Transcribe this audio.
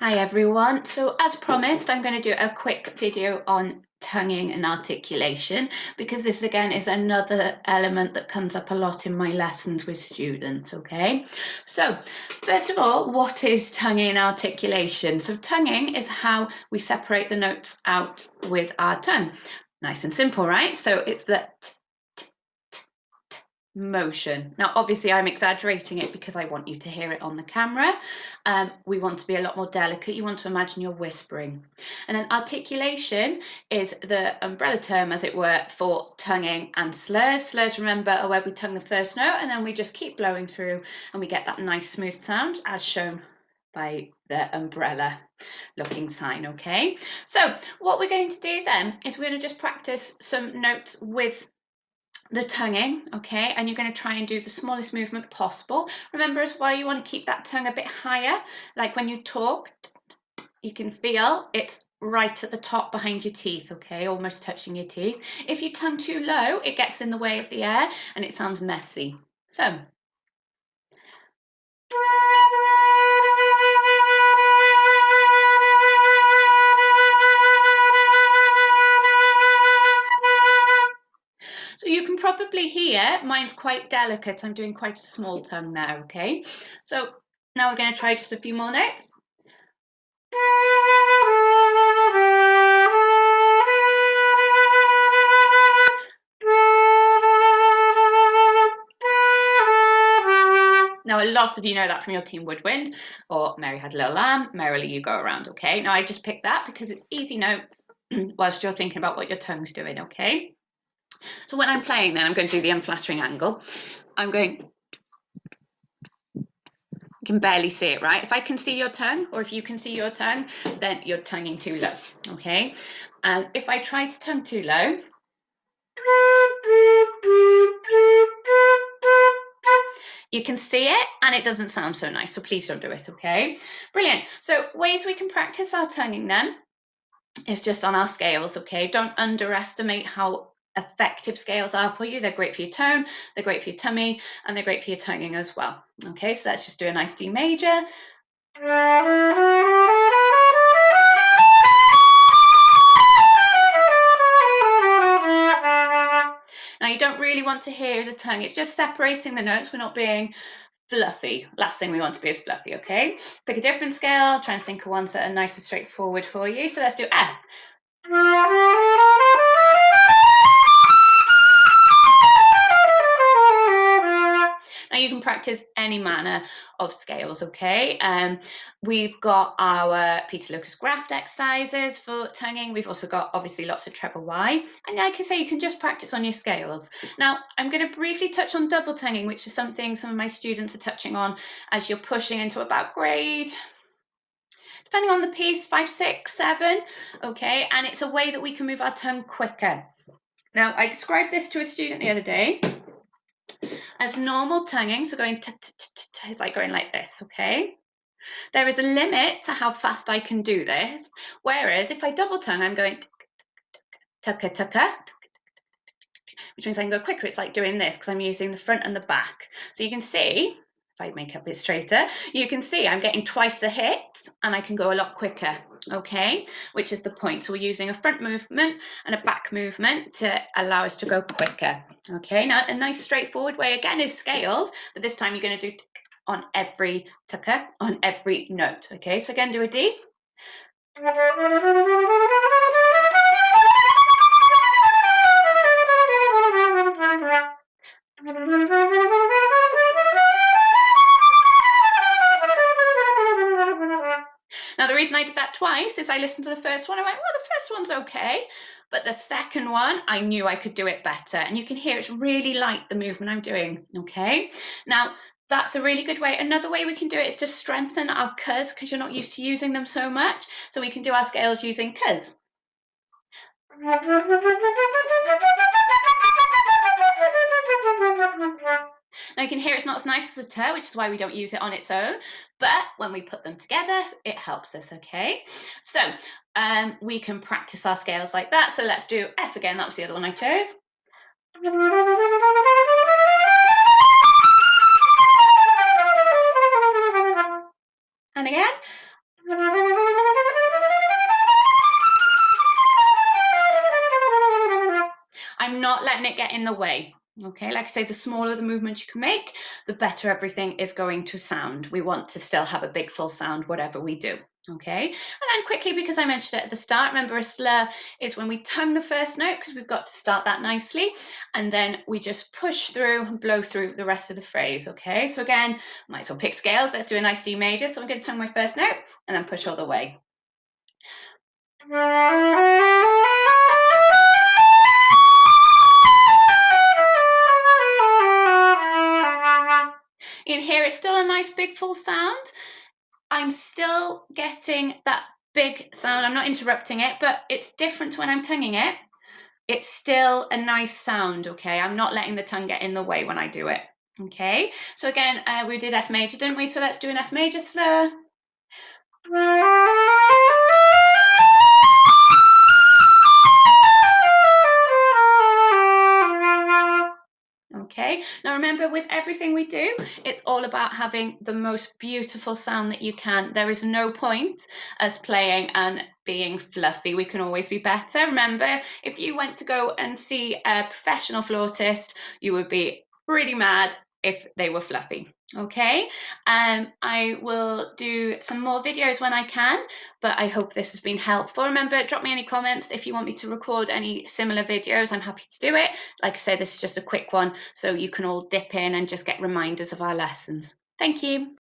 Hi everyone. So as promised, I'm going to do a quick video on tonguing and articulation because this again is another element that comes up a lot in my lessons with students, okay? So first of all, what is tonguing and articulation? So tonguing is how we separate the notes out with our tongue. Nice and simple, right? So it's the motion. Now, obviously, I'm exaggerating it because I want you to hear it on the camera. We want to be a lot more delicate. You want to imagine you're whispering. And then articulation is the umbrella term, as it were, for tonguing and slurs. Slurs, remember, are where we tongue the first note and then we just keep blowing through and we get that nice smooth sound as shown by the umbrella looking sign, okay? So what we're going to do then is we're going to just practice some notes with the tonguing, okay, and you're going to try and do the smallest movement possible. Remember as well, you want to keep that tongue a bit higher, like when you talk, you can feel it's right at the top behind your teeth, okay, almost touching your teeth. If you tongue too low, it gets in the way of the air and it sounds messy. So you can probably hear mine's quite delicate. I'm doing quite a small tongue there, okay? So now we're going to try just a few more notes. Now, a lot of you know that from your Team Woodwind or Mary Had a Little Lamb, Merrily You Go Around, okay? Now, I just picked that because it's easy notes whilst you're thinking about what your tongue's doing, okay? So when I'm playing then, I'm going to do the unflattering angle. I'm going, you can barely see it, right? If I can see your tongue, or if you can see your tongue, then you're tonguing too low, okay? And if I try to tongue too low, you can see it and it doesn't sound so nice, so please don't do it, okay? Brilliant. So ways we can practice our tonguing then is just on our scales, okay? Don't underestimate how effective scales are for you. They're great for your tone, they're great for your tummy, and they're great for your tonguing as well. Okay, so let's just do a nice D major. Now you don't really want to hear the tongue, it's just separating the notes. We're not being fluffy. Last thing we want to be is fluffy, okay? Pick a different scale, try and think of ones that are nice and straightforward for you. So let's do F. Now you can practice any manner of scales, okay? We've got our Peter Lucas Graft exercises for tonguing. We've also got obviously lots of treble Y. And like I say, you can just practice on your scales. Now, I'm going to briefly touch on double tonguing, which is something some of my students are touching on as you're pushing into about grade, depending on the piece, 5, 6, 7, okay? And it's a way that we can move our tongue quicker. Now, I described this to a student the other day as normal tonguing, so going it's like going like this, okay? There is a limit to how fast I can do this, whereas if I double tongue, I'm going tucka tucka, which means I can go quicker. It's like doing this because I'm using the front and the back. So you can see, if I make it a bit straighter, you can see I'm getting twice the hits and I can go a lot quicker, okay? Which is the point. So we're using a front movement and a back movement to allow us to go quicker, okay? Now, a nice straightforward way again is scales, but this time you're going to do on every tucker, on every note, okay? So again, do a D. Now, the reason I did that twice is I listened to the first one. I went, well, the first one's okay. But the second one, I knew I could do it better. And you can hear it's really light, the movement I'm doing, okay? Now, that's a really good way. Another way we can do it is to strengthen our cuz because you're not used to using them so much. So we can do our scales using cuz. Now you can hear it's not as nice as a ter, which is why we don't use it on its own, but when we put them together, it helps us, okay? So we can practice our scales like that. So let's do F again. That was the other one I chose. And again. I'm not letting it get in the way. Okay, like I say, the smaller the movement you can make, the better everything is going to sound. We want to still have a big full sound, whatever we do. Okay, and then quickly, because I mentioned it at the start, remember a slur is when we tongue the first note, because we've got to start that nicely, and then we just push through and blow through the rest of the phrase. Okay, so again, might as well pick scales. Let's do a nice D major. So I'm going to tongue my first note and then push all the way. In here, it's still a nice big full sound. I'm still getting that big sound. I'm not interrupting it, but it's different when I'm tonguing it. It's still a nice sound, okay? I'm not letting the tongue get in the way when I do it, okay? So again, we did F major, didn't we? So let's do an F major slur. Okay, now remember, with everything we do, it's all about having the most beautiful sound that you can. There is no point as playing and being fluffy. We can always be better. Remember, if you went to go and see a professional flautist, you would be pretty mad if they were fluffy. Okay, I will do some more videos when I can, but I hope this has been helpful. Remember, drop me any comments if you want me to record any similar videos. I'm happy to do it. Like I said, this is just a quick one, so you can all dip in and just get reminders of our lessons. Thank you.